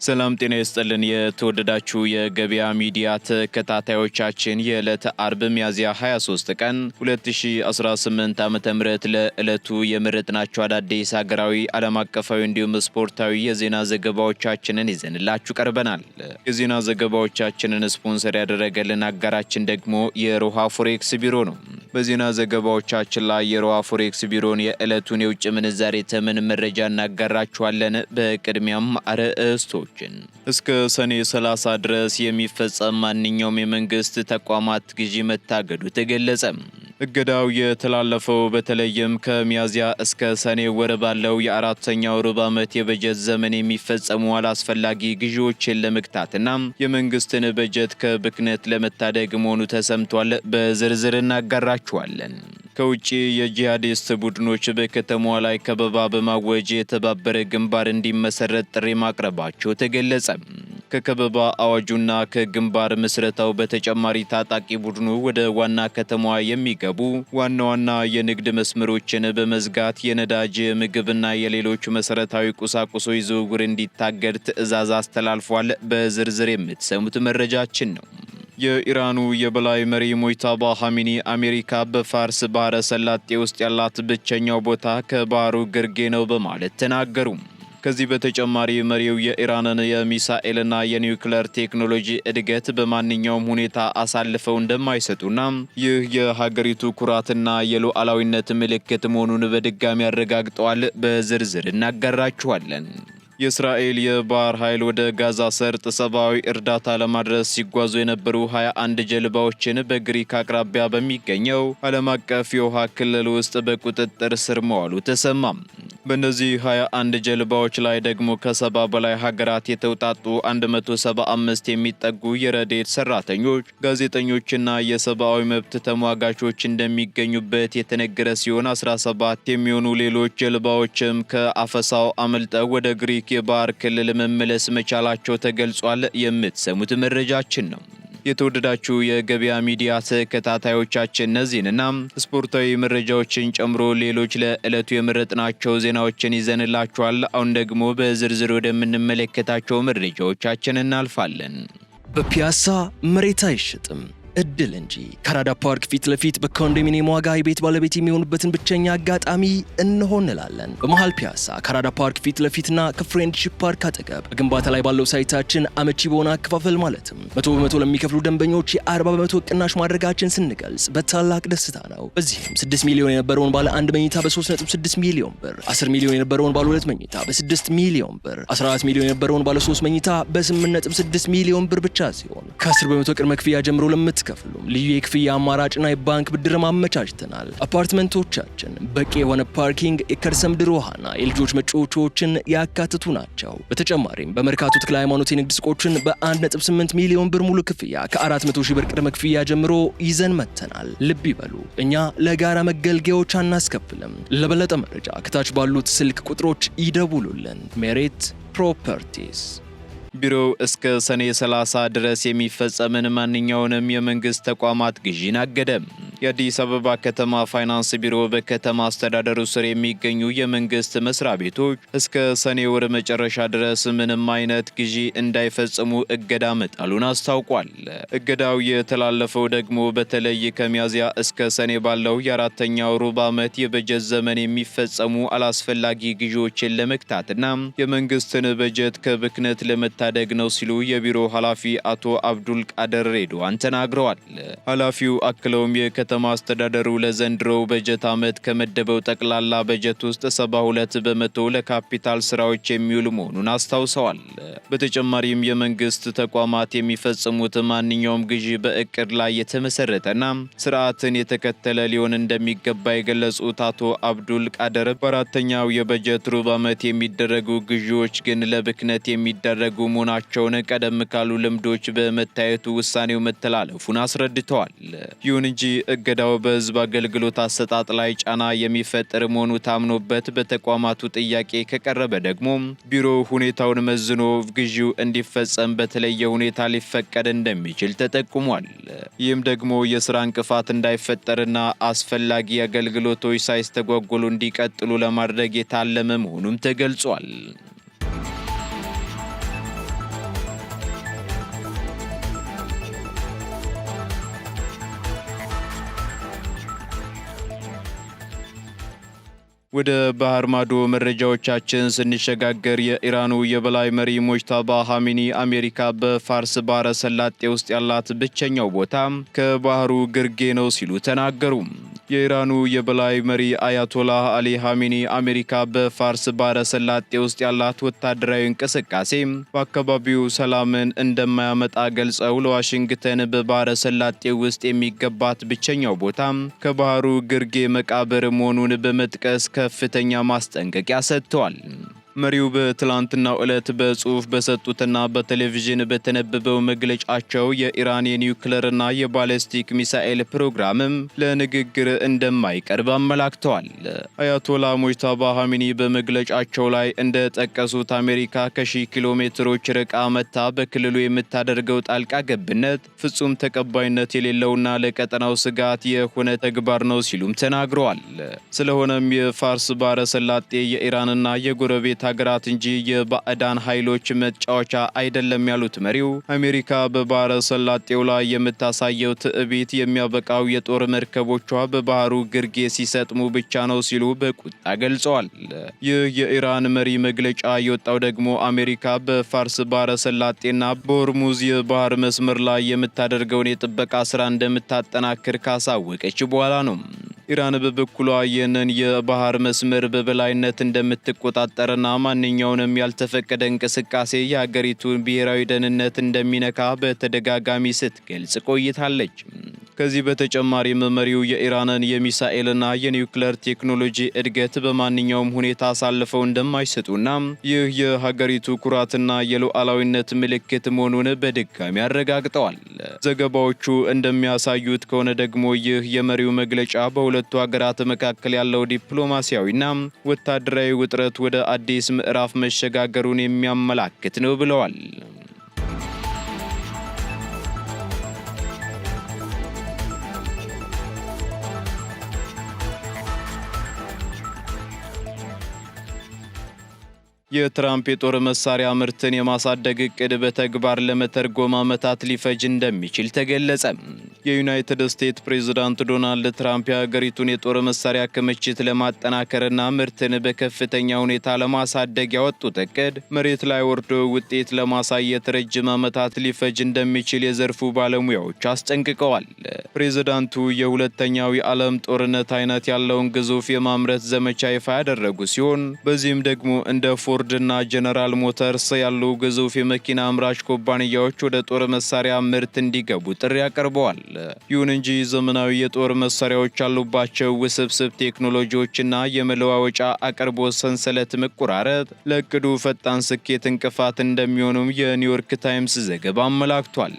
ሰላም ጤና ይስጥልን የተወደዳችሁ የገበያ ሚዲያ ተከታታዮቻችን የዕለተ አርብ ሚያዝያ 23 ቀን 2018 ዓ.ም ለዕለቱ የመረጥናቸው አዳዲስ ሀገራዊ ዓለም አቀፋዊ እንዲሁም ስፖርታዊ የዜና ዘገባዎቻችንን ይዘንላችሁ ቀርበናል። የዜና ዘገባዎቻችንን ስፖንሰር ያደረገልን አጋራችን ደግሞ የሮሃ ፎሬክስ ቢሮ ነው። በዜና ዘገባዎቻችን ላይ የሮሃ ፎሬክስ ቢሮን የዕለቱን የውጭ ምንዛሬ ተመን መረጃ እናጋራችኋለን። በቅድሚያም አርዕስቶች እስከ ሰኔ 30 ድረስ የሚፈጸም ማንኛውም የመንግስት ተቋማት ግዢ መታገዱ ተገለጸ። እገዳው የተላለፈው በተለይም ከሚያዝያ እስከ ሰኔ ወር ባለው የአራተኛው ሩብ ዓመት የበጀት ዘመን የሚፈጸሙ አላስፈላጊ ግዢዎችን ለመግታትና የመንግስትን በጀት ከብክነት ለመታደግ መሆኑ ተሰምቷል። በዝርዝር እናጋራችኋለን። ከውጪ የጂሃዲስት ቡድኖች በከተማዋ ላይ ከበባ በማወጅ የተባበረ ግንባር እንዲመሰረት ጥሪ ማቅረባቸው ተገለጸ። ከከበባ አዋጁና ከግንባር ምስረታው በተጨማሪ ታጣቂ ቡድኑ ወደ ዋና ከተማዋ የሚገቡ ዋና የንግድ መስመሮችን በመዝጋት የነዳጅ ምግብና የሌሎች መሰረታዊ ቁሳቁሶች ዝውውር እንዲታገድ ትዕዛዝ አስተላልፏል። በዝርዝር የምትሰሙት መረጃችን ነው። የኢራኑ የበላይ መሪ ሞይታባ ኻሜኒ አሜሪካ በፋርስ ባህረ ሰላጤ ውስጥ ያላት ብቸኛው ቦታ ከባህሩ ግርጌ ነው በማለት ተናገሩ። ከዚህ በተጨማሪ መሪው የኢራንን የሚሳኤልና የኒውክሌር ቴክኖሎጂ እድገት በማንኛውም ሁኔታ አሳልፈው እንደማይሰጡና ይህ የሀገሪቱ ኩራትና የሉዓላዊነት ምልክት መሆኑን በድጋሚ አረጋግጠዋል። በዝርዝር እናጋራችኋለን። የእስራኤል የባህር ኃይል ወደ ጋዛ ሰርጥ ሰብአዊ እርዳታ ለማድረስ ሲጓዙ የነበሩ 21 ጀልባዎችን በግሪክ አቅራቢያ በሚገኘው ዓለም አቀፍ የውሃ ክልል ውስጥ በቁጥጥር ስር መዋሉ ተሰማም። በእነዚህ 21 ጀልባዎች ላይ ደግሞ ከ70 በላይ ሀገራት የተውጣጡ 175 የሚጠጉ የረድኤት ሰራተኞች፣ ጋዜጠኞችና የሰብአዊ መብት ተሟጋቾች እንደሚገኙበት የተነገረ ሲሆን 17 የሚሆኑ ሌሎች ጀልባዎችም ከአፈሳው አመልጠው ወደ ግሪክ የባህር ክልል መመለስ መቻላቸው ተገልጿል። የምትሰሙት መረጃችን ነው። የተወደዳችሁ የገበያ ሚዲያ ተከታታዮቻችን እነዚህንና ስፖርታዊ መረጃዎችን ጨምሮ ሌሎች ለዕለቱ የመረጥናቸው ዜናዎችን ይዘንላችኋል። አሁን ደግሞ በዝርዝር ወደምንመለከታቸው መረጃዎቻችን እናልፋለን። በፒያሳ መሬት አይሸጥም እድል እንጂ ከአራዳ ፓርክ ፊት ለፊት በኮንዶሚኒየም ዋጋ የቤት ባለቤት የሚሆኑበትን ብቸኛ አጋጣሚ እንሆ እንላለን። በመሃል ፒያሳ ከአራዳ ፓርክ ፊት ለፊትና ከፍሬንድሺፕ ፓርክ አጠገብ በግንባታ ላይ ባለው ሳይታችን አመቺ በሆነ አከፋፈል ማለትም 100% ለሚከፍሉ ደንበኞች የ40% ቅናሽ ማድረጋችን ስንገልጽ በታላቅ ደስታ ነው። በዚህም 6 ሚሊዮን የነበረውን ባለ 1 መኝታ በ3.6 ሚሊዮን ብር፣ 10 ሚሊዮን የነበረውን ባለ 2 መኝታ በ6 ሚሊዮን ብር፣ 14 ሚሊዮን የነበረውን ባለ 3 መኝታ በ8.6 ሚሊዮን ብር ብቻ ሲሆን ከ10% ቅድመ ክፍያ ጀምሮ ከፍሉም ልዩ የክፍያ አማራጭና የባንክ ብድር ማመቻችተናል። አፓርትመንቶቻችን በቂ የሆነ ፓርኪንግ፣ የከርሰ ምድር ውሃና የልጆች መጫወቻዎችን ያካትቱ ናቸው። በተጨማሪም በመርካቶ ተክለ ሃይማኖት የንግድ ሱቆችን በ1.8 ሚሊዮን ብር ሙሉ ክፍያ ከ400 ሺህ ብር ቅድመ ክፍያ ጀምሮ ይዘን መተናል። ልብ ይበሉ፣ እኛ ለጋራ መገልገያዎች አናስከፍልም። ለበለጠ መረጃ ከታች ባሉት ስልክ ቁጥሮች ይደውሉልን። ሜሪት ፕሮፐርቲስ ቢሮው እስከ ሰኔ 30 ድረስ የሚፈጸምን ማንኛውንም የመንግስት ተቋማት ግዢን አገደ። የአዲስ አበባ ከተማ ፋይናንስ ቢሮ በከተማ አስተዳደሩ ስር የሚገኙ የመንግስት መስሪያ ቤቶች እስከ ሰኔ ወር መጨረሻ ድረስ ምንም አይነት ግዢ እንዳይፈጽሙ እገዳ መጣሉን አስታውቋል። እገዳው የተላለፈው ደግሞ በተለይ ከሚያዝያ እስከ ሰኔ ባለው የአራተኛው ሩብ ዓመት የበጀት ዘመን የሚፈጸሙ አላስፈላጊ ግዢዎችን ለመግታትና የመንግስትን በጀት ከብክነት ለመታደግ ነው ሲሉ የቢሮ ኃላፊ አቶ አብዱል ቃድር ሬድዋን ተናግረዋል። ኃላፊው አክለውም ከተማ አስተዳደሩ ለዘንድሮው በጀት ዓመት ከመደበው ጠቅላላ በጀት ውስጥ 72% ለካፒታል ስራዎች የሚውል መሆኑን አስታውሰዋል። በተጨማሪም የመንግስት ተቋማት የሚፈጽሙት ማንኛውም ግዢ በእቅድ ላይ የተመሰረተና ስርዓትን የተከተለ ሊሆን እንደሚገባ የገለጹት አቶ አብዱል ቃድር በአራተኛው የበጀት ሩብ ዓመት የሚደረጉ ግዢዎች ግን ለብክነት የሚደረጉ መሆናቸውን ቀደም ካሉ ልምዶች በመታየቱ ውሳኔው መተላለፉን አስረድተዋል። ይሁን እንጂ እገዳው በህዝብ አገልግሎት አሰጣጥ ላይ ጫና የሚፈጥር መሆኑ ታምኖበት በተቋማቱ ጥያቄ ከቀረበ ደግሞ ቢሮው ሁኔታውን መዝኖ ግዢው እንዲፈጸም በተለየ ሁኔታ ሊፈቀድ እንደሚችል ተጠቁሟል። ይህም ደግሞ የስራ እንቅፋት እንዳይፈጠርና አስፈላጊ አገልግሎቶች ሳይስተጓጎሉ እንዲቀጥሉ ለማድረግ የታለመ መሆኑም ተገልጿል። ወደ ባህር ማዶ መረጃዎቻችን ስንሸጋገር የኢራኑ የበላይ መሪ ሙጅተባ ኻሜኒ አሜሪካ በፋርስ ባህረ ሰላጤ ውስጥ ያላት ብቸኛው ቦታ ከባህሩ ግርጌ ነው ሲሉ ተናገሩ። የኢራኑ የበላይ መሪ አያቶላህ አሊ ኻሜኒ አሜሪካ በፋርስ ባህረ ሰላጤ ውስጥ ያላት ወታደራዊ እንቅስቃሴ በአካባቢው ሰላምን እንደማያመጣ ገልጸው ለዋሽንግተን በባህረ ሰላጤ ውስጥ የሚገባት ብቸኛው ቦታ ከባህሩ ግርጌ መቃብር መሆኑን በመጥቀስ ከፍተኛ ማስጠንቀቂያ ሰጥተዋል። መሪው በትላንትናው ዕለት በጽሑፍ በሰጡትና በቴሌቪዥን በተነበበው መግለጫቸው የኢራን የኒውክሌርና የባሊስቲክ ሚሳኤል ፕሮግራምም ለንግግር እንደማይቀርብ አመላክተዋል። አያቶላ ሙጅተባ ኻሜኒ በመግለጫቸው ላይ እንደጠቀሱት አሜሪካ ከ1000 ኪሎ ሜትሮች ርቃ መታ በክልሉ የምታደርገው ጣልቃ ገብነት ፍጹም ተቀባይነት የሌለውና ለቀጠናው ስጋት የሆነ ተግባር ነው ሲሉም ተናግረዋል። ስለሆነም የፋርስ ባህረ ሰላጤ የኢራንና የጎረቤት ሀገራት እንጂ የባዕዳን ኃይሎች መጫወቻ አይደለም ያሉት መሪው አሜሪካ በባህረ ሰላጤው ላይ የምታሳየው ትዕቢት የሚያበቃው የጦር መርከቦቿ በባህሩ ግርጌ ሲሰጥሙ ብቻ ነው ሲሉ በቁጣ ገልጸዋል። ይህ የኢራን መሪ መግለጫ የወጣው ደግሞ አሜሪካ በፋርስ ባህረ ሰላጤና በሆርሙዝ የባህር መስመር ላይ የምታደርገውን የጥበቃ ስራ እንደምታጠናክር ካሳወቀች በኋላ ነው። ኢራን በበኩሏ ይህንን የባህር መስመር በበላይነት እንደምትቆጣጠርና ማንኛውንም ያልተፈቀደ እንቅስቃሴ የሀገሪቱን ብሔራዊ ደህንነት እንደሚነካ በተደጋጋሚ ስትገልጽ ቆይታለች። ከዚህ በተጨማሪም መሪው የኢራንን የሚሳኤልና የኒውክሌር ቴክኖሎጂ እድገት በማንኛውም ሁኔታ አሳልፈው እንደማይሰጡና ይህ የሀገሪቱ ኩራትና የሉዓላዊነት ምልክት መሆኑን በድጋሚ አረጋግጠዋል። ዘገባዎቹ እንደሚያሳዩት ከሆነ ደግሞ ይህ የመሪው መግለጫ በሁለቱ ሀገራት መካከል ያለው ዲፕሎማሲያዊና ወታደራዊ ውጥረት ወደ አዲስ ምዕራፍ መሸጋገሩን የሚያመላክት ነው ብለዋል። የትራምፕ የጦር መሳሪያ ምርትን የማሳደግ እቅድ በተግባር ለመተርጎም ዓመታት ሊፈጅ እንደሚችል ተገለጸ። የዩናይትድ ስቴትስ ፕሬዝዳንት ዶናልድ ትራምፕ የሀገሪቱን የጦር መሳሪያ ክምችት ለማጠናከርና ምርትን በከፍተኛ ሁኔታ ለማሳደግ ያወጡት እቅድ መሬት ላይ ወርዶ ውጤት ለማሳየት ረጅም ዓመታት ሊፈጅ እንደሚችል የዘርፉ ባለሙያዎች አስጠንቅቀዋል። ፕሬዝዳንቱ የሁለተኛው የዓለም ጦርነት አይነት ያለውን ግዙፍ የማምረት ዘመቻ ይፋ ያደረጉ ሲሆን በዚህም ደግሞ እንደ ፎርድና ጀነራል ሞተርስ ያሉ ግዙፍ የመኪና አምራች ኩባንያዎች ወደ ጦር መሳሪያ ምርት እንዲገቡ ጥሪ አቅርበዋል። ይሁን እንጂ ዘመናዊ የጦር መሳሪያዎች ያሉባቸው ውስብስብ ቴክኖሎጂዎችና የመለዋወጫ አቅርቦት ሰንሰለት መቆራረጥ ለእቅዱ ፈጣን ስኬት እንቅፋት እንደሚሆኑም የኒውዮርክ ታይምስ ዘገባ አመላክቷል።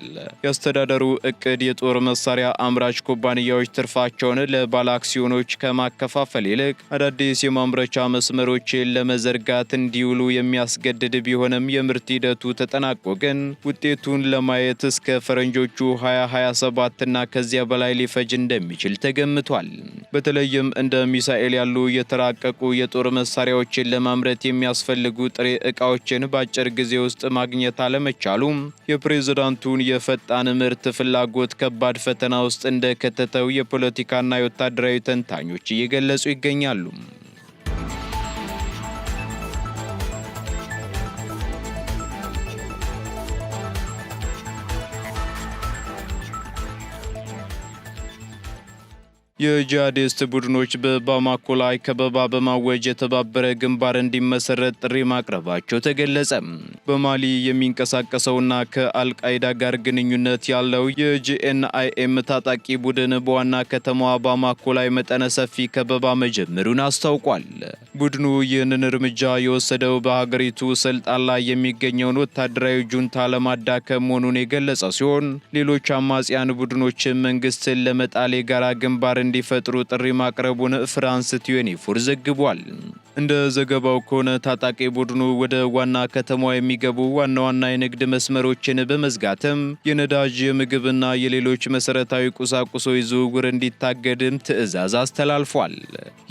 የአስተዳደሩ እቅድ የጦር መሳሪያ አምራች ኩባንያዎች ትርፋቸውን ለባለአክሲዮኖች ከማከፋፈል ይልቅ አዳዲስ የማምረቻ መስመሮችን ለመዘርጋት እንዲውሉ የሚያስገድድ ቢሆንም የምርት ሂደቱ ተጠናቆ ግን ውጤቱን ለማየት እስከ ፈረንጆቹ 2027 እና ከዚያ በላይ ሊፈጅ እንደሚችል ተገምቷል። በተለይም እንደ ሚሳኤል ያሉ የተራቀቁ የጦር መሳሪያዎችን ለማምረት የሚያስፈልጉ ጥሬ ዕቃዎችን በአጭር ጊዜ ውስጥ ማግኘት አለመቻሉም የፕሬዝዳንቱን የፈጣን ምርት ፍላጎት ከባድ ፈተና ውስጥ እንደከተተው የፖለቲካና የወታደራዊ ተንታኞች እየገለጹ ይገኛሉ። የጂሃዲስት ቡድኖች በባማኮ ላይ ከበባ በማወጅ የተባበረ ግንባር እንዲመሰረት ጥሪ ማቅረባቸው ተገለጸ። በማሊ የሚንቀሳቀሰውና ከአልቃይዳ ጋር ግንኙነት ያለው የጂኤንአይኤም ታጣቂ ቡድን በዋና ከተማዋ ባማኮ ላይ መጠነ ሰፊ ከበባ መጀመሩን አስታውቋል። ቡድኑ ይህንን እርምጃ የወሰደው በሀገሪቱ ስልጣን ላይ የሚገኘውን ወታደራዊ ጁንታ ለማዳከም መሆኑን የገለጸ ሲሆን ሌሎች አማጽያን ቡድኖችን መንግስትን ለመጣል የጋራ ግንባር እንዲፈጥሩ ጥሪ ማቅረቡን ፍራንስ 24 ዘግቧል። እንደ ዘገባው ከሆነ ታጣቂ ቡድኑ ወደ ዋና ከተማዋ የሚገቡ ዋና ዋና የንግድ መስመሮችን በመዝጋትም የነዳጅ የምግብና የሌሎች መሰረታዊ ቁሳቁሶች ዝውውር እንዲታገድም ትዕዛዝ አስተላልፏል።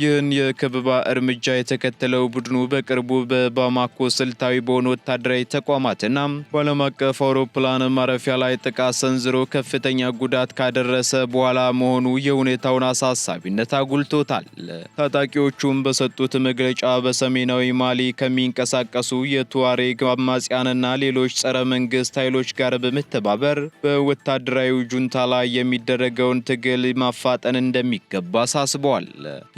ይህን የከበባ እርምጃ የተከተለው ቡድኑ በቅርቡ በባማኮ ስልታዊ በሆኑ ወታደራዊ ተቋማትና በዓለም አቀፍ አውሮፕላን ማረፊያ ላይ ጥቃት ሰንዝሮ ከፍተኛ ጉዳት ካደረሰ በኋላ መሆኑ የሁኔታውን አሳሳቢነት አጉልቶታል። ታጣቂዎቹም በሰጡት መግለጫ በሰሜናዊ ማሊ ከሚንቀሳቀሱ የቱዋሬግ አማጽያንና ሌሎች ጸረ መንግስት ኃይሎች ጋር በመተባበር በወታደራዊ ጁንታ ላይ የሚደረገውን ትግል ማፋጠን እንደሚገባ አሳስበዋል።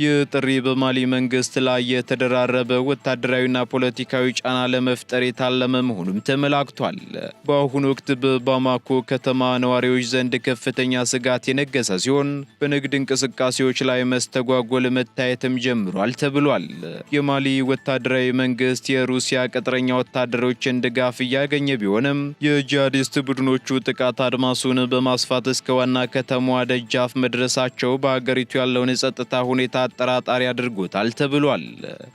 ይህ ጥሪ በማሊ መንግስት ላይ የተደራረበ ወታደራዊና ፖለቲካዊ ጫና ለመፍጠር የታለመ መሆኑም ተመላክቷል። በአሁኑ ወቅት በባማኮ ከተማ ነዋሪዎች ዘንድ ከፍተኛ ስጋት የነገሰ ሲሆን በንግድ እንቅስቃሴዎች ላይ መስተጓጎል መታየትም ጀምሯል ተብሏል። የማሊ ወታደራዊ መንግስት የሩሲያ ቅጥረኛ ወታደሮችን ድጋፍ እያገኘ ቢሆንም የጂሃዲስት ቡድኖቹ ጥቃት አድማሱን በማስፋት እስከ ዋና ከተማዋ ደጃፍ መድረሳቸው በአገሪቱ ያለውን የጸጥታ ሁኔታ አጠራጣሪ አድርጎታል ተብሏል።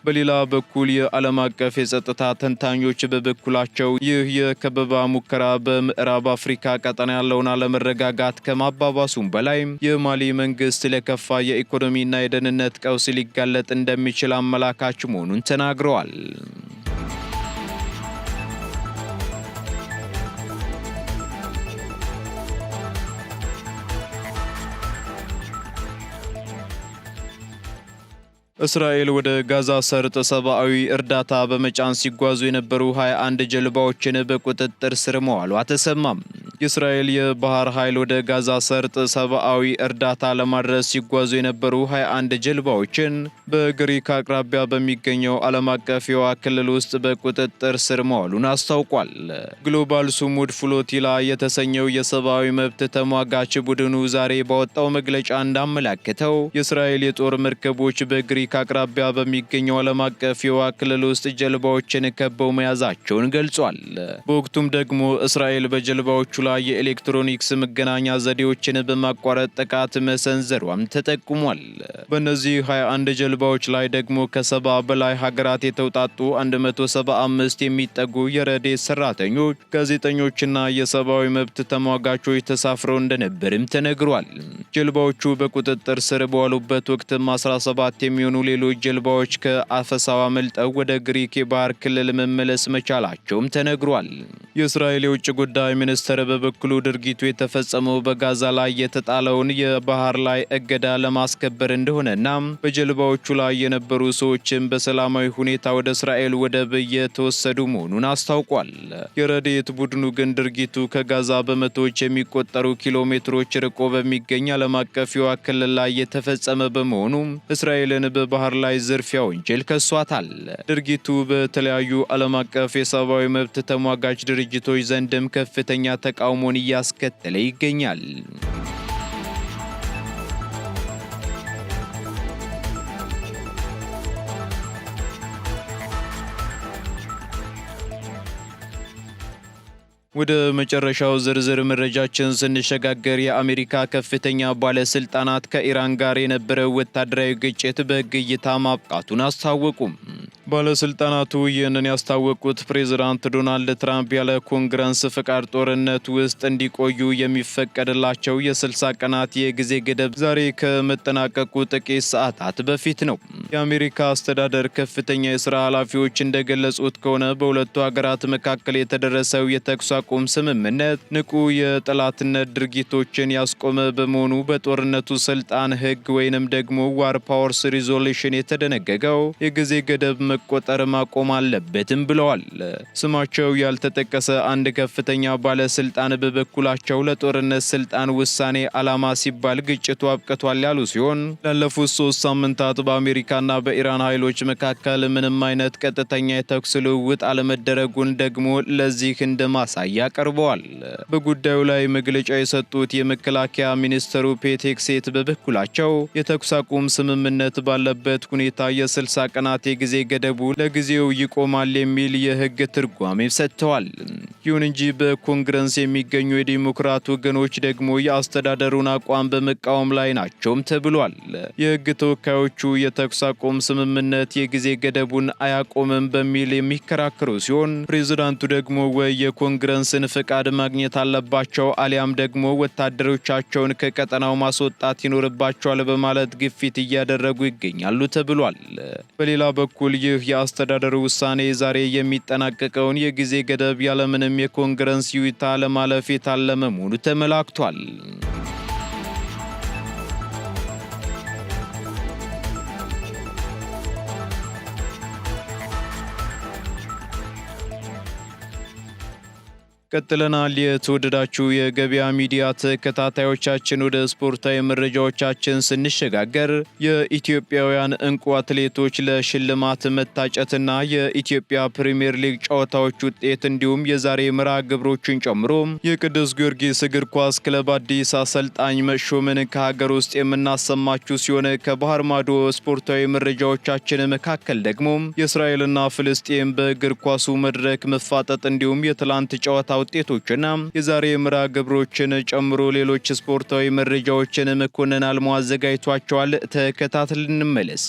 በሌላ በኩል የዓለም አቀፍ የጸጥታ ተንታኞች በበኩላቸው ይህ የከበባ ሙከራ በምዕራብ አፍሪካ ቀጠና ያለውን አለመረጋጋት ከማባባሱም በላይ የማሊ መንግስት ለከፋ የኢኮኖሚና የደህንነት ቀውስ ሊጋለጥ እንደሚችል አመላካች መሆኑን ተናግረዋል። እስራኤል ወደ ጋዛ ሰርጥ ሰብአዊ እርዳታ በመጫን ሲጓዙ የነበሩ 21 ጀልባዎችን በቁጥጥር ስር መዋሏ ተሰማም። የእስራኤል የባህር ኃይል ወደ ጋዛ ሰርጥ ሰብአዊ እርዳታ ለማድረስ ሲጓዙ የነበሩ 21 ጀልባዎችን በግሪክ አቅራቢያ በሚገኘው ዓለም አቀፍ የውሃ ክልል ውስጥ በቁጥጥር ስር መዋሉን አስታውቋል። ግሎባል ሱሙድ ፍሎቲላ የተሰኘው የሰብአዊ መብት ተሟጋች ቡድኑ ዛሬ ባወጣው መግለጫ እንዳመላከተው የእስራኤል የጦር መርከቦች በግሪክ አቅራቢያ በሚገኘው ዓለም አቀፍ የውሃ ክልል ውስጥ ጀልባዎችን ከበው መያዛቸውን ገልጿል። በወቅቱም ደግሞ እስራኤል በጀልባዎቹ ላይ የኤሌክትሮኒክስ መገናኛ ዘዴዎችን በማቋረጥ ጥቃት መሰንዘሯም ተጠቁሟል። በእነዚህ 21 ጀልባዎች ላይ ደግሞ ከ70 በላይ ሀገራት የተውጣጡ 175 የሚጠጉ የረድኤት ሰራተኞች፣ ጋዜጠኞችና የሰብአዊ መብት ተሟጋቾች ተሳፍረው እንደነበርም ተነግሯል። ጀልባዎቹ በቁጥጥር ስር በዋሉበት ወቅትም 17 የሚሆኑ ሌሎች ጀልባዎች ከአፈሳው አመልጠው ወደ ግሪክ የባህር ክልል መመለስ መቻላቸውም ተነግሯል። የእስራኤል የውጭ ጉዳይ ሚኒስትር በበኩሉ ድርጊቱ የተፈጸመው በጋዛ ላይ የተጣለውን የባህር ላይ እገዳ ለማስከበር እንደሆነና በጀልባዎቹ ላይ የነበሩ ሰዎችም በሰላማዊ ሁኔታ ወደ እስራኤል ወደብ እየተወሰዱ መሆኑን አስታውቋል። የረድኤት ቡድኑ ግን ድርጊቱ ከጋዛ በመቶዎች የሚቆጠሩ ኪሎ ሜትሮች ርቆ በሚገኝ ዓለም አቀፍ የውሃ ክልል ላይ የተፈጸመ በመሆኑ እስራኤልን በባህር ላይ ዝርፊያ ወንጀል ከሷታል። ድርጊቱ በተለያዩ ዓለም አቀፍ የሰብአዊ መብት ተሟጋች ድርጅቶች ዘንድም ከፍተኛ ተቃውሞን እያስከተለ ይገኛል። ወደ መጨረሻው ዝርዝር መረጃችን ስንሸጋገር የአሜሪካ ከፍተኛ ባለስልጣናት ከኢራን ጋር የነበረው ወታደራዊ ግጭት በሕግ እይታ ማብቃቱን አስታወቁም። ባለስልጣናቱ ይህንን ያስታወቁት ፕሬዝዳንት ዶናልድ ትራምፕ ያለ ኮንግረስ ፍቃድ ጦርነት ውስጥ እንዲቆዩ የሚፈቀድላቸው የ60 ቀናት የጊዜ ገደብ ዛሬ ከመጠናቀቁ ጥቂት ሰዓታት በፊት ነው። የአሜሪካ አስተዳደር ከፍተኛ የሥራ ኃላፊዎች እንደገለጹት ከሆነ በሁለቱ ሀገራት መካከል የተደረሰው የተኩስ አቁም ስምምነት ንቁ የጠላትነት ድርጊቶችን ያስቆመ በመሆኑ በጦርነቱ ስልጣን ሕግ ወይንም ደግሞ ዋር ፓወርስ ሪዞሉሽን የተደነገገው የጊዜ ገደብ መቆጠር ማቆም አለበትም ብለዋል። ስማቸው ያልተጠቀሰ አንድ ከፍተኛ ባለስልጣን በበኩላቸው ለጦርነት ስልጣን ውሳኔ ዓላማ ሲባል ግጭቱ አብቅቷል ያሉ ሲሆን ላለፉት 3 ሳምንታት በአሜሪካና በኢራን ኃይሎች መካከል ምንም አይነት ቀጥተኛ የተኩስ ልውውጥ አለመደረጉን ደግሞ ለዚህ እንደ ማሳያ ቀርበዋል። በጉዳዩ ላይ መግለጫ የሰጡት የመከላከያ ሚኒስትሩ ፔት ሄግሴት በበኩላቸው የተኩስ አቁም ስምምነት ባለበት ሁኔታ የ60 ቀናት የጊዜ ገደቡ ለጊዜው ይቆማል የሚል የሕግ ትርጓሜ ሰጥተዋል። ይሁን እንጂ በኮንግረስ የሚገኙ የዲሞክራት ወገኖች ደግሞ የአስተዳደሩን አቋም በመቃወም ላይ ናቸውም ተብሏል። የሕግ ተወካዮቹ የተኩስ አቁም ስምምነት የጊዜ ገደቡን አያቆምም በሚል የሚከራከሩ ሲሆን ፕሬዝዳንቱ ደግሞ ወይ የኮንግረስን ፍቃድ ማግኘት አለባቸው አሊያም ደግሞ ወታደሮቻቸውን ከቀጠናው ማስወጣት ይኖርባቸዋል በማለት ግፊት እያደረጉ ይገኛሉ ተብሏል። በሌላ በኩል ይህ የአስተዳደሩ ውሳኔ ዛሬ የሚጠናቀቀውን የጊዜ ገደብ ያለምንም የኮንግረስ ይሁንታ ለማለፍ የታለመ መሆኑ ተመላክቷል። ቀጥለናል። የተወደዳችሁ የገበያ ሚዲያ ተከታታዮቻችን ወደ ስፖርታዊ መረጃዎቻችን ስንሸጋገር የኢትዮጵያውያን እንቁ አትሌቶች ለሽልማት መታጨትና የኢትዮጵያ ፕሪሚየር ሊግ ጨዋታዎች ውጤት እንዲሁም የዛሬ መርሃ ግብሮችን ጨምሮ የቅዱስ ጊዮርጊስ እግር ኳስ ክለብ አዲስ አሰልጣኝ መሾምን ከሀገር ውስጥ የምናሰማችሁ ሲሆን ከባህር ማዶ ስፖርታዊ መረጃዎቻችን መካከል ደግሞ የእስራኤልና ፍልስጤም በእግር ኳሱ መድረክ መፋጠጥ እንዲሁም የትላንት ጨዋታ ውጤቶችና የዛሬ መርሃ ግብሮችን ጨምሮ ሌሎች ስፖርታዊ መረጃዎችን መኮንን አልሞ አዘጋጅቷቸዋል። ተከታትለን እንመለስ።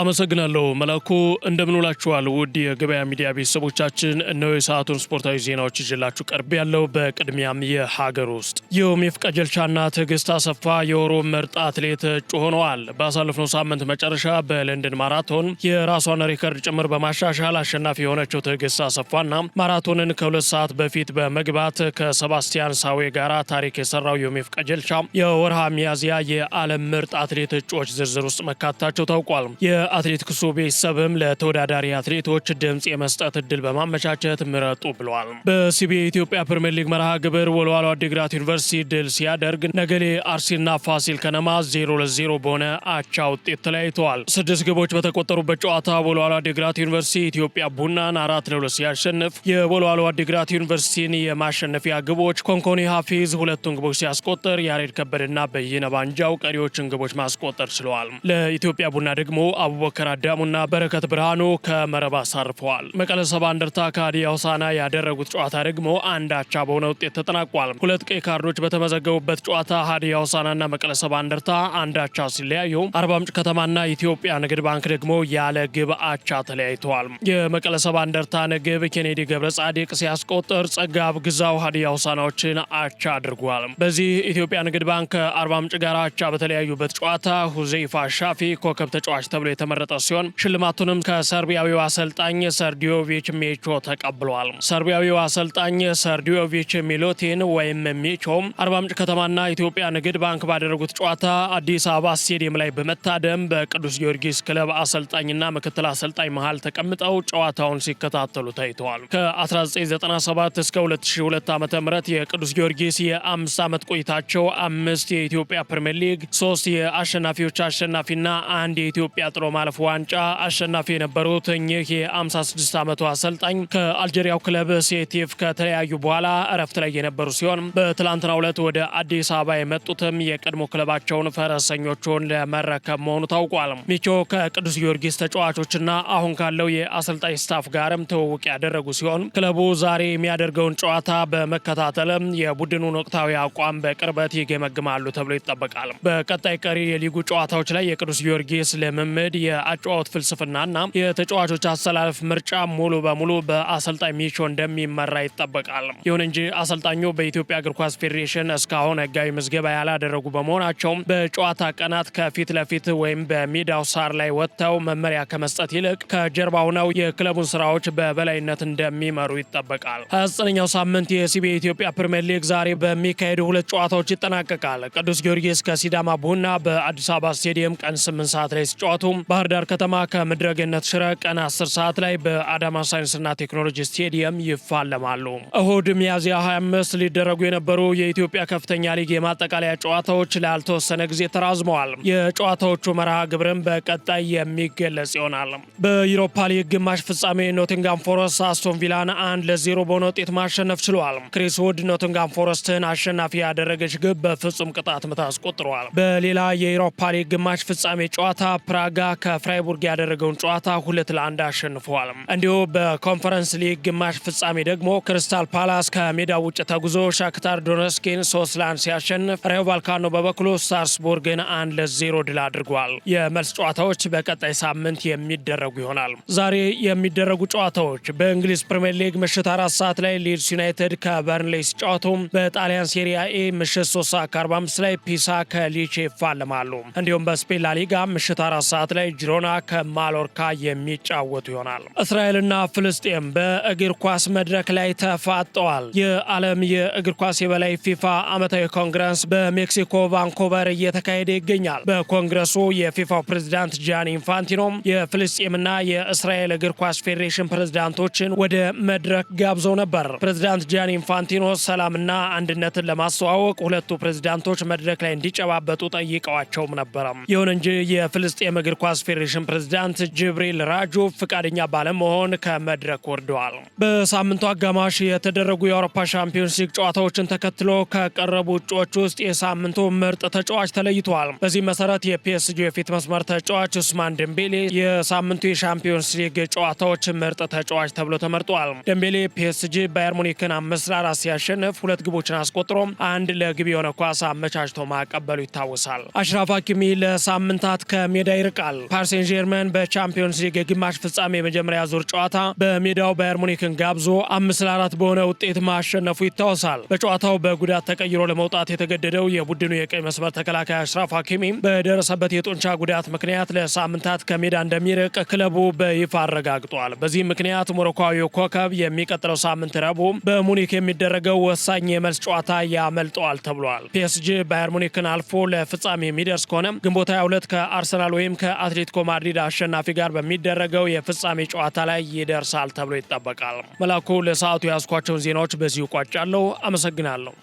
አመሰግናለሁ መላኩ። እንደምንውላችኋል ውድ የገበያ ሚዲያ ቤተሰቦቻችን፣ እነሆ የሰዓቱን ስፖርታዊ ዜናዎች ይዤላችሁ ቀርብ ያለው። በቅድሚያም የሀገር ውስጥ ዮሚፍ ቀጀልቻና ትዕግስት አሰፋ የወሩ ምርጥ አትሌት እጩ ሆነዋል። ባሳለፍነው ሳምንት መጨረሻ በለንደን ማራቶን የራሷን ሪከርድ ጭምር በማሻሻል አሸናፊ የሆነችው ትዕግስት አሰፋና ማራቶንን ከ2 ሰዓት በፊት በመግባት ከሰባስቲያን ሳዌ ጋራ ታሪክ የሰራው ዮሚፍ ቀጀልቻ የወርሃ ሚያዝያ የዓለም ምርጥ አትሌት እጩዎች ዝርዝር ውስጥ መካተታቸው ታውቋል። የአትሌቲክሱ ቤተሰብም ለተወዳዳሪ አትሌቶች ድምፅ የመስጠት እድል በማመቻቸት ምረጡ ብለዋል። በሲቢኤ ኢትዮጵያ ፕሪሚየር ሊግ መርሃ ግብር ወልዋሎ ዓዲግራት ዩኒቨርሲቲ ድል ሲያደርግ ነገሌ አርሲና ፋሲል ከነማ 0-0 በሆነ አቻ ውጤት ተለያይተዋል። 6 ግቦች በተቆጠሩበት ጨዋታ ወልዋሎ ዓዲግራት ዩኒቨርሲቲ ኢትዮጵያ ቡናን 4-2 ሲያሸንፍ የወልዋሎ ዓዲግራት ዩኒቨርሲቲን የማሸነፊያ ግቦች ኮንኮኒ ሀፊዝ 2ቱን ግቦች ሲያስቆጥር ያሬድ ከበደና በየነ ባንጃው ቀሪዎችን ግቦች ማስቆጠር ችለዋል። ለኢትዮጵያ ቡና ደግሞ አቡበከር አዳሙና በረከት ብርሃኑ ከመረብ አሳርፈዋል። መቀለ ሰባ እንደርታ ከሀዲያ ሆሳዕና ያደረጉት ጨዋታ ደግሞ አንድ አቻ በሆነ ውጤት ተጠናቋል። 2 ቀይ ካርዶች በተመዘገቡበት ጨዋታ ሀዲያ ሆሳዕናና መቀለ ሰባ እንደርታ አንድ አቻ ሲለያዩ፣ አርባ ምንጭ ከተማና ኢትዮጵያ ንግድ ባንክ ደግሞ ያለ ግብ አቻ ተለያይተዋል። የመቀለ ሰባ እንደርታን ግብ ኬኔዲ ገብረ ጻዲቅ ሲያስቆጥር ጸጋብ ግዛው ሀዲያ ሆሳዕናዎችን አቻ አድርጓል። በዚህ ኢትዮጵያ ንግድ ባንክ ከአርባ ምንጭ ጋር አቻ በተለያዩበት ጨዋታ ሁዘይፋ ሻፊ ኮከብ ተጫዋች ተብሎ የተመረጠ ሲሆን ሽልማቱንም ከሰርቢያዊው አሰልጣኝ ሰርዲዮቪች ሜቾ ተቀብሏል። ሰርቢያዊው አሰልጣኝ ሰርዲዮቪች ሚሎቲን ወይም ሜቾም አርባ ምንጭ ከተማና ኢትዮጵያ ንግድ ባንክ ባደረጉት ጨዋታ አዲስ አበባ ስቴዲየም ላይ በመታደም በቅዱስ ጊዮርጊስ ክለብ አሰልጣኝና ምክትል አሰልጣኝ መሃል ተቀምጠው ጨዋታውን ሲከታተሉ ታይተዋል። ከ1997 እስከ 2002 ዓ.ም የቅዱስ ጊዮርጊስ የ5 ዓመት ቆይታቸው 5 የኢትዮጵያ ፕሪሚየር ሊግ፣ 3 የአሸናፊዎች አሸናፊና 1 የኢትዮጵያ ጥሎ ማለፍ ዋንጫ አሸናፊ የነበሩት እኚህ የ56 ዓመቱ አሰልጣኝ ከአልጄሪያው ክለብ ሴቲፍ ከተለያዩ በኋላ እረፍት ላይ የነበሩ ሲሆን በትላንትናው ዕለት ወደ አዲስ አበባ የመጡትም የቀድሞ ክለባቸውን ፈረሰኞቹን ለመረከብ መሆኑ ታውቋል። ሚቾ ከቅዱስ ጊዮርጊስ ተጫዋቾችና አሁን ካለው የአሰልጣኝ ስታፍ ጋርም ትውውቅ ያደረጉ ሲሆን ክለቡ ዛሬ የሚያደርገውን ጨዋታ በመከታተልም የቡድኑን ወቅታዊ አቋም በቅርበት ይገመግማሉ ተብሎ ይጠበቃል። በቀጣይ ቀሪ የሊጉ ጨዋታዎች ላይ የቅዱስ ጊዮርጊስ ልምምድ፣ የአጨዋወት ፍልስፍናና የተጫዋቾች አሰላለፍ ምርጫ ሙሉ በሙሉ በአሰልጣኝ ሚቾ እንደሚመራ ይጠበቃል። ይሁን እንጂ አሰልጣኙ በኢትዮጵያ እግር ኳስ ፌዴሬሽን እስካሁን ሕጋዊ ምዝገባ ያላደረጉ በመሆናቸው በጨዋታ ቀናት ከፊት ለፊት ወይም በሜዳው ሳር ላይ ወጥተው መመሪያ ከመስጠት ይልቅ ከጀርባ ሆነው የክለቡን ስራዎች በበላይነት እንደሚመሩ ይጠበቃል። 29ኛው ሳምንት የሲቢኤ ኢትዮጵያ ፕሪሚየር ሊግ ዛሬ በሚካሄዱ 2 ጨዋታዎች ይጠናቀቃል። ቅዱስ ጊዮርጊስ ከሲዳማ ቡና በአዲስ አበባ ስቴዲየም ቀን 8 ሰዓት ላይ ሲጫወቱ፣ ባህር ዳር ከተማ ከምድረገነት ሽረ ቀን 10 ሰዓት ላይ በአዳማ ሳይንስና ቴክኖሎጂ ስቴዲየም ይፋለማሉ። እሁድ ሚያዝያ 25 ሊደረጉ የነበሩ የኢትዮጵያ ከፍተኛ ሊግ የማጠቃለያ ጨዋታዎች ላልተወሰነ ጊዜ ተራዝመዋል። የጨዋታዎቹ መርሃ ግብርም በቀጣይ የሚገለጽ ይሆናል። በዩሮፓ ሊግ ግማሽ ፍጻሜ ኖቲንጋም ፎረስት አስቶን ቪላን 1-0 በሆነ ውጤት ማሸነፍ ችሏል። ክሪስ ውድ ኖቲንጋም ፎረስትን አሸናፊ ያደረገች ግብ በፍጹም ቅጣት ምት አስቆጥሯል። በሌላ የዩሮፓ ሊግ ግማሽ ፍጻሜ ጨዋታ ፕራጋ ከፍራይቡርግ ያደረገውን ጨዋታ 2-1 አሸንፈዋል። እንዲሁ በኮንፈረንስ ሊግ ግማሽ ፍጻሜ ደግሞ ክሪስታል ፓላስ ከሜዳው ውጭ ተጉዞ ሻክታር ዶኔስኪን 3-1 ሲያሸንፍ፣ ራዮ ቫልካኖ በበኩሉ ሳልስቡርግን 1-0 ድል አድርጓል። የመልስ ጨዋታዎች በቀጣይ ሳምንት የሚደረጉ ይሆናል። ዛሬ የሚደረጉ ጨዋታዎች በእንግሊዝ ፕሪሚየር ሊግ ምሽት 4 ሰዓት ላይ ሊድስ ዩናይትድ ከበርንሌይ ሲጫወቱ፣ በጣሊያን ሴሪያ ኤ ምሽት 3 ሰዓት ከ45 ላይ ፒሳ ከሊቼ ይፋለማሉ። እንዲሁም በስፔን ላሊጋ ምሽት 4 ሰዓት ላይ ላይ ጂሮና ከማሎርካ የሚጫወቱ ይሆናል። እስራኤልና ፍልስጤም በእግር ኳስ መድረክ ላይ ተፋጠዋል። የዓለም የእግር ኳስ የበላይ ፊፋ ዓመታዊ ኮንግረስ በሜክሲኮ ቫንኮቨር እየተካሄደ ይገኛል። በኮንግረሱ የፊፋው ፕሬዝዳንት ጂያኒ ኢንፋንቲኖ የፍልስጤምና የእስራኤል እግር ኳስ ፌዴሬሽን ፕሬዝዳንቶችን ወደ መድረክ ጋብዘው ነበር። ፕሬዝዳንት ጂያኒ ኢንፋንቲኖ ሰላምና አንድነትን ለማስተዋወቅ ሁለቱ ፕሬዝዳንቶች መድረክ ላይ እንዲጨባበጡ ጠይቀዋቸውም ነበረ። ይሁን እንጂ የፍልስጤም እግር ኳስ ፌዴሬሽን ፕሬዝዳንት ጅብሪል ራጁ ፍቃደኛ ባለመሆን ከመድረክ ወርደዋል። በሳምንቱ አጋማሽ የተደረጉ የአውሮፓ ሻምፒዮንስ ሊግ ጨዋታዎችን ተከትሎ ከቀረቡ እጩዎች ውስጥ የሳምንቱ ምርጥ ተጫዋች ተለይተዋል። በዚህ መሰረት የፒኤስጂ የፊት መስመር ተጫዋች ኡስማን ደምቤሌ የሳምንቱ የሻምፒዮንስ ሊግ ጨዋታዎች ምርጥ ተጫዋች ተብሎ ተመርጧል። ደምቤሌ ፒኤስጂ ባየር ሙኒክን 5-4 ሲያሸንፍ 2 ግቦችን አስቆጥሮ 1 ለግብ የሆነ ኳስ አመቻችቶ ማቀበሉ ይታወሳል። አሽራፍ ሀኪሚ ለሳምንታት ከሜዳ ይርቃል። ፓሪስ ሴን ዠርመን በቻምፒዮንስ ሊግ የግማሽ ፍጻሜ የመጀመሪያ ዙር ጨዋታ በሜዳው ባየር ሙኒክን ጋብዞ 5-4 በሆነ ውጤት ማሸነፉ ይታወሳል። በጨዋታው በጉዳት ተቀይሮ ለመውጣት የተገደደው የቡድኑ የቀኝ መስመር ተከላካይ አሽራፍ ሀኪሚ በደረሰበት የጡንቻ ጉዳት ምክንያት ለሳምንታት ከሜዳ እንደሚርቅ ክለቡ በይፋ አረጋግጧል። በዚህ ምክንያት ሞሮኮዊው ኮከብ የሚቀጥለው ሳምንት ረቡዕ በሙኒክ የሚደረገው ወሳኝ የመልስ ጨዋታ ያመልጠዋል ተብሏል። ፒኤስጂ ባየር ሙኒክን አልፎ ለፍጻሜ የሚደርስ ከሆነ ግንቦት 22 ከአርሰናል ወይም ከአትሌቲኮ ማድሪድ አሸናፊ ጋር በሚደረገው የፍጻሜ ጨዋታ ላይ ይደርሳል ተብሎ ይጠበቃል። መላኩ ለሰዓቱ ያስኳቸውን ዜናዎች በዚሁ ቋጫለሁ። አመሰግናለሁ።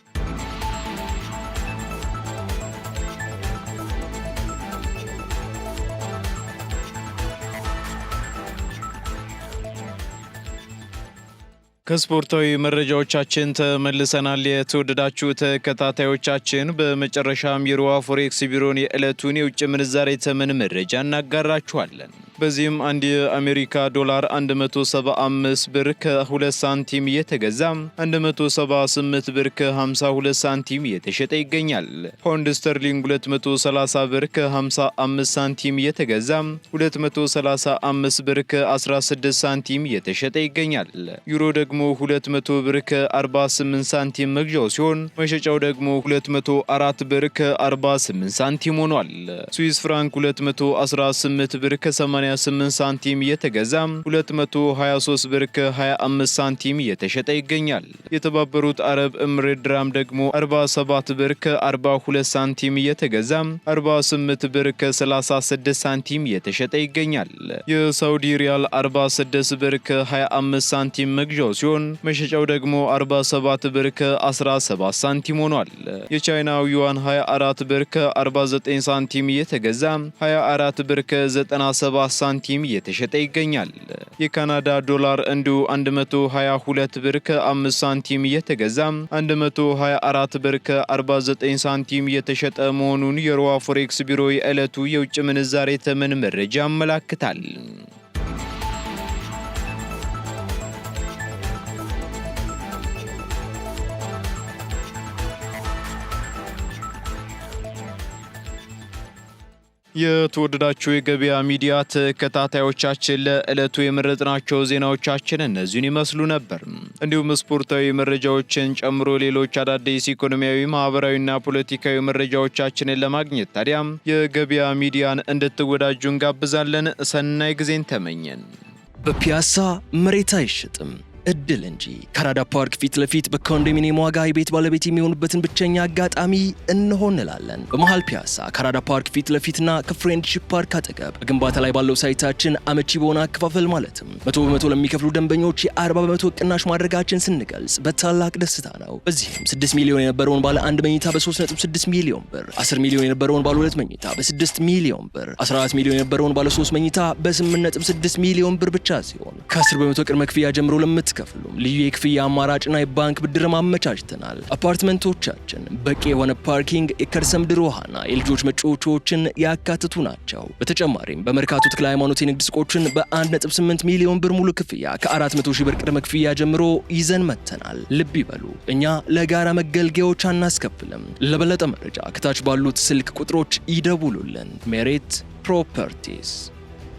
ከስፖርታዊ መረጃዎቻችን ተመልሰናል። የተወደዳችሁ ተከታታዮቻችን፣ በመጨረሻም የሮሃ ፎሬክስ ቢሮን የዕለቱን የውጭ ምንዛሬ ተመን መረጃ እናጋራችኋለን። በዚህም አንድ የአሜሪካ ዶላር 175 ብር ከ2 ሳንቲም እየተገዛ 178 ብር ከ52 ሳንቲም እየተሸጠ ይገኛል። ፓውንድ ስተርሊንግ 230 ብር ከ55 ሳንቲም እየተገዛ 235 ብር ከ16 ሳንቲም እየተሸጠ ይገኛል። ዩሮ ደግሞ 200 ብር ከ48 ሳንቲም መግዣው ሲሆን መሸጫው ደግሞ 204 ብር ከ48 ሳንቲም ሆኗል። ስዊስ ፍራንክ 218 ብር ከ88 ሳንቲም እየተገዛ 223 ብር ከ25 ሳንቲም እየተሸጠ ይገኛል። የተባበሩት አረብ ኤምሬት ድራም ደግሞ 47 ብር ከ42 ሳንቲም እየተገዛ 48 ብር ከ36 ሳንቲም እየተሸጠ ይገኛል። የሳውዲ ሪያል 46 ብር ከ25 ሳንቲም መግዣው ሲሆን መሸጫው ደግሞ 47 ብር ከ17 ሳንቲም ሆኗል። የቻይናው ዩዋን 24 ብር ከ49 ሳንቲም እየተገዛ 24 ብር ከ97 ሳንቲም እየተሸጠ ይገኛል። የካናዳ ዶላር እንዲሁ 122 ብር ከ5 ሳንቲም እየተገዛ 124 ብር ከ49 ሳንቲም እየተሸጠ መሆኑን የሮሃ ፎሬክስ ቢሮ የዕለቱ የውጭ ምንዛሬ ተመን መረጃ ያመላክታል። የተወደዳችሁ የገበያ ሚዲያ ተከታታዮቻችን ለዕለቱ የመረጥናቸው ዜናዎቻችን እነዚህን ይመስሉ ነበር። እንዲሁም ስፖርታዊ መረጃዎችን ጨምሮ ሌሎች አዳዲስ ኢኮኖሚያዊ፣ ማህበራዊና ፖለቲካዊ መረጃዎቻችንን ለማግኘት ታዲያም የገበያ ሚዲያን እንድትወዳጁ እንጋብዛለን። ሰናይ ጊዜን ተመኘን። በፒያሳ መሬት አይሸጥም እድል እንጂ ከአራዳ ፓርክ ፊት ለፊት በኮንዶሚኒየም ዋጋ የቤት ባለቤት የሚሆኑበትን ብቸኛ አጋጣሚ እንሆ እንላለን። በመሃል ፒያሳ ከአራዳ ፓርክ ፊት ለፊትና ከፍሬንድሺፕ ፓርክ አጠገብ በግንባታ ላይ ባለው ሳይታችን አመቺ በሆነ አከፋፈል ማለትም 100% ለሚከፍሉ ደንበኞች የ40% ቅናሽ ማድረጋችን ስንገልጽ በታላቅ ደስታ ነው። በዚህም 6 ሚሊዮን የነበረውን ባለ 1 መኝታ በ3.6 ሚሊዮን ብር፣ 10 ሚሊዮን የነበረውን ባለ 2 መኝታ በ6 ሚሊዮን ብር፣ 14 ሚሊዮን የነበረውን ባለ 3 መኝታ በ8.6 ሚሊዮን ብር ብቻ ሲሆን ከ10% ቅድመ ክፍያ ጀምሮ ከፍሉም ልዩ የክፍያ አማራጭና የባንክ ብድር ማመቻችተናል። አፓርትመንቶቻችን በቂ የሆነ ፓርኪንግ፣ የከርሰ ምድር ውሃና የልጆች መጫወቻዎችን ያካትቱ ናቸው። በተጨማሪም በመርካቶ ተክለ ሃይማኖት የንግድ ሱቆችን በ1.8 ሚሊዮን ብር ሙሉ ክፍያ ከ400 ሺህ ብር ቅድመ ክፍያ ጀምሮ ይዘን መተናል። ልብ ይበሉ፣ እኛ ለጋራ መገልገያዎች አናስከፍልም። ለበለጠ መረጃ ከታች ባሉት ስልክ ቁጥሮች ይደውሉልን። ሜሪት ፕሮፐርቲስ